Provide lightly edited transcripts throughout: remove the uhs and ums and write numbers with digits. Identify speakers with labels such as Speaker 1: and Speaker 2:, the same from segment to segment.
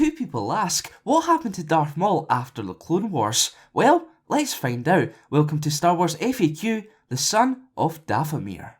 Speaker 1: two people ask, what happened to Darth Maul after the Clone Wars? Well, let's find out. Welcome to Star Wars FAQ, the Son of Dathomir.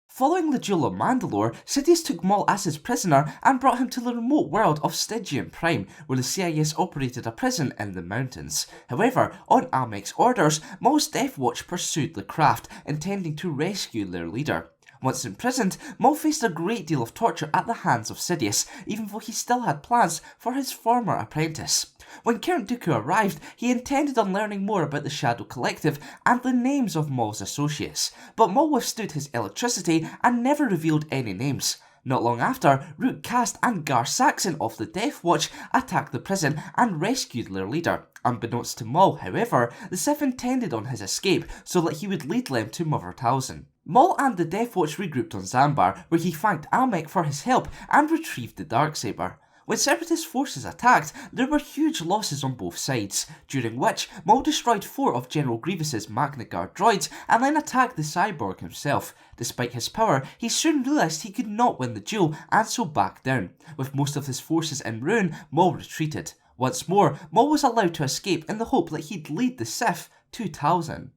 Speaker 1: Following the duel of Mandalore, Sidious took Maul as his prisoner and brought him to the remote world of Stygian Prime, where the CIS operated a prison in the mountains. However, on Almec's orders, Maul's Death Watch pursued the craft, intending to rescue their leader. Once imprisoned, Maul faced a great deal of torture at the hands of Sidious, even though he still had plans for his former apprentice. When Count Dooku arrived, he intended on learning more about the Shadow Collective and the names of Maul's associates, but Maul withstood his electricity and never revealed any names. Not long after, Rook Kast and Gar Saxon of the Death Watch attacked the prison and rescued their leader. Unbeknownst to Maul, however, the Sith intended on his escape so that he would lead them to Mother Talzin. Maul and the Death Watch regrouped on Zambar, where he thanked Almec for his help and retrieved the Darksaber. When Separatist forces attacked, there were huge losses on both sides, during which Maul destroyed 4 of General Grievous's Magna Guard droids and then attacked the cyborg himself. Despite his power, he soon realised he could not win the duel and so backed down. With most of his forces in ruin, Maul retreated. Once more, Maul was allowed to escape in the hope that he'd lead the Sith to Talzin.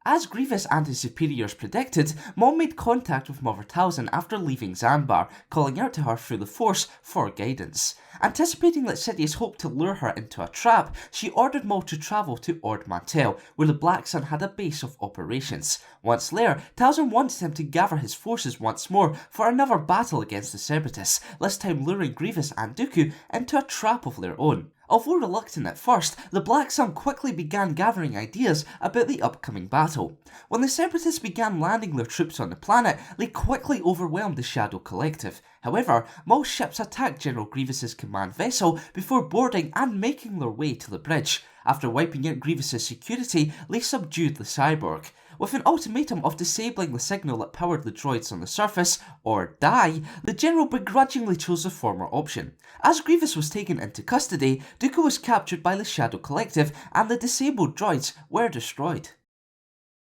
Speaker 1: As Grievous and his superiors predicted, Maul made contact with Mother Talzin after leaving Zambar, calling out to her through the Force for guidance. Anticipating that Sidious hoped to lure her into a trap, she ordered Maul to travel to Ord Mantell, where the Black Sun had a base of operations. Once there, Talzin wanted him to gather his forces once more for another battle against the Separatists, this time luring Grievous and Dooku into a trap of their own. Although reluctant at first, the Black Sun quickly began gathering ideas about the upcoming battle. When the Separatists began landing their troops on the planet, they quickly overwhelmed the Shadow Collective. However, Maul's ships attacked General Grievous's command vessel before boarding and making their way to the bridge. After wiping out Grievous's security, they subdued the cyborg. With an ultimatum of disabling the signal that powered the droids on the surface, or die, the general begrudgingly chose the former option. As Grievous was taken into custody, Dooku was captured by the Shadow Collective and the disabled droids were destroyed.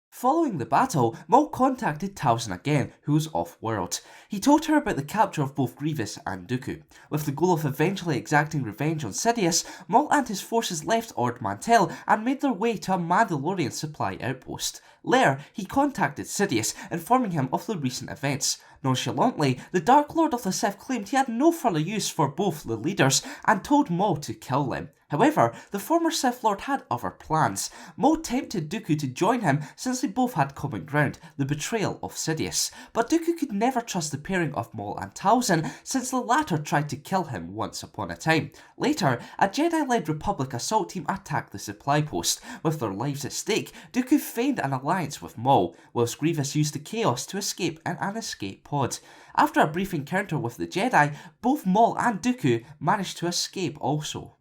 Speaker 1: Following the battle, Maul contacted Talzin again, who was off-world. He told her about the capture of both Grievous and Dooku. With the goal of eventually exacting revenge on Sidious, Maul and his forces left Ord Mantell and made their way to a Mandalorian supply outpost. There, he contacted Sidious, informing him of the recent events. Nonchalantly, the Dark Lord of the Sith claimed he had no further use for both the leaders and told Maul to kill them. However, the former Sith Lord had other plans. Maul tempted Dooku to join him since they both had common ground, the betrayal of Sidious. But Dooku could never trust the pairing of Maul and Talzin since the latter tried to kill him once upon a time. Later, a Jedi-led Republic assault team attacked the supply post. With their lives at stake, Dooku feigned an alliance with Maul, whilst Grievous used the chaos to escape in an escape pod. After a brief encounter with the Jedi, both Maul and Dooku managed to escape also.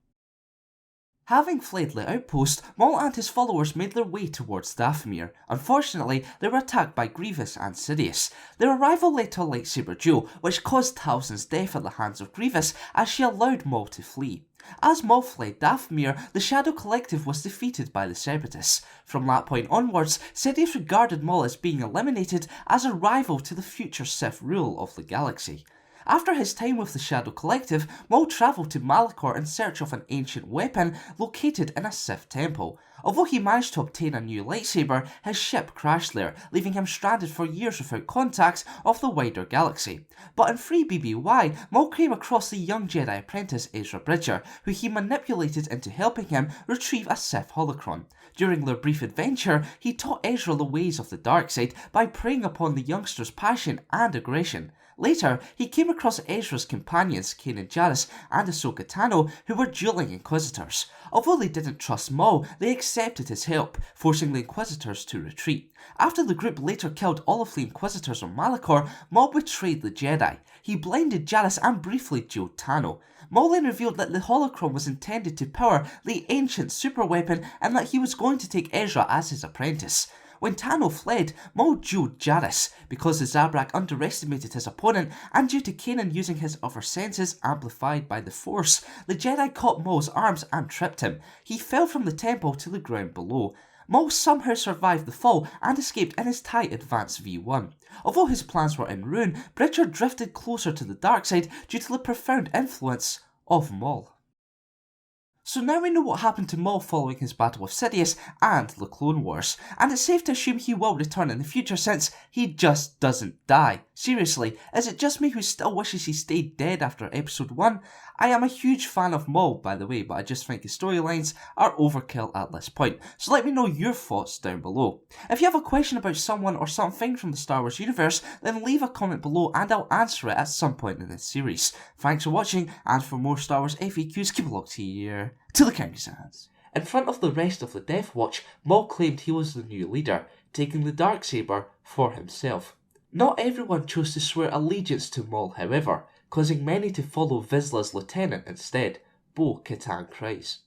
Speaker 1: Having fled the outpost, Maul and his followers made their way towards Dathomir. Unfortunately, they were attacked by Grievous and Sidious. Their arrival led to a lightsaber duel, which caused Talzin's death at the hands of Grievous as she allowed Maul to flee. As Maul fled Dathomir, the Shadow Collective was defeated by the Separatists. From that point onwards, Sidious regarded Maul as being eliminated as a rival to the future Sith rule of the galaxy. After his time with the Shadow Collective, Maul travelled to Malachor in search of an ancient weapon located in a Sith temple. Although he managed to obtain a new lightsaber, his ship crashed there, leaving him stranded for years without contacts of the wider galaxy. But in Free BBY, Maul came across the young Jedi apprentice Ezra Bridger, who he manipulated into helping him retrieve a Sith holocron. During their brief adventure, he taught Ezra the ways of the dark side by preying upon the youngster's passion and aggression. Later, he came across Ezra's companions, Kanan Jarrus and Ahsoka Tano, who were dueling Inquisitors. Although they didn't trust Maul, they accepted his help, forcing the Inquisitors to retreat. After the group later killed all of the Inquisitors on Malachor, Maul betrayed the Jedi. He blinded Jarrus and briefly dueled Tano. Maul then revealed that the holocron was intended to power the ancient superweapon and that he was going to take Ezra as his apprentice. When Tano fled, Maul dueled Jarrus. Because the Zabrak underestimated his opponent and due to Kanan using his other senses amplified by the Force, the Jedi caught Maul's arms and tripped him. He fell from the temple to the ground below. Maul somehow survived the fall and escaped in his TIE Advance V1. Although his plans were in ruin, Bridger drifted closer to the dark side due to the profound influence of Maul. So now we know what happened to Maul following his battle with Sidious and the Clone Wars, and it's safe to assume he will return in the future since he just doesn't die. Seriously, is it just me who still wishes he stayed dead after episode 1? I am a huge fan of Maul, by the way, but I just think his storylines are overkill at this point, so let me know your thoughts down below. If you have a question about someone or something from the Star Wars universe, then leave a comment below and I'll answer it at some point in this series. Thanks for watching, and for more Star Wars FAQs, keep it locked here to the King Sands. In front of the rest of the Death Watch, Maul claimed he was the new leader, taking the Darksaber for himself. Not everyone chose to swear allegiance to Maul, however, causing many to follow Vizsla's lieutenant instead, Bo-Katan Kryze.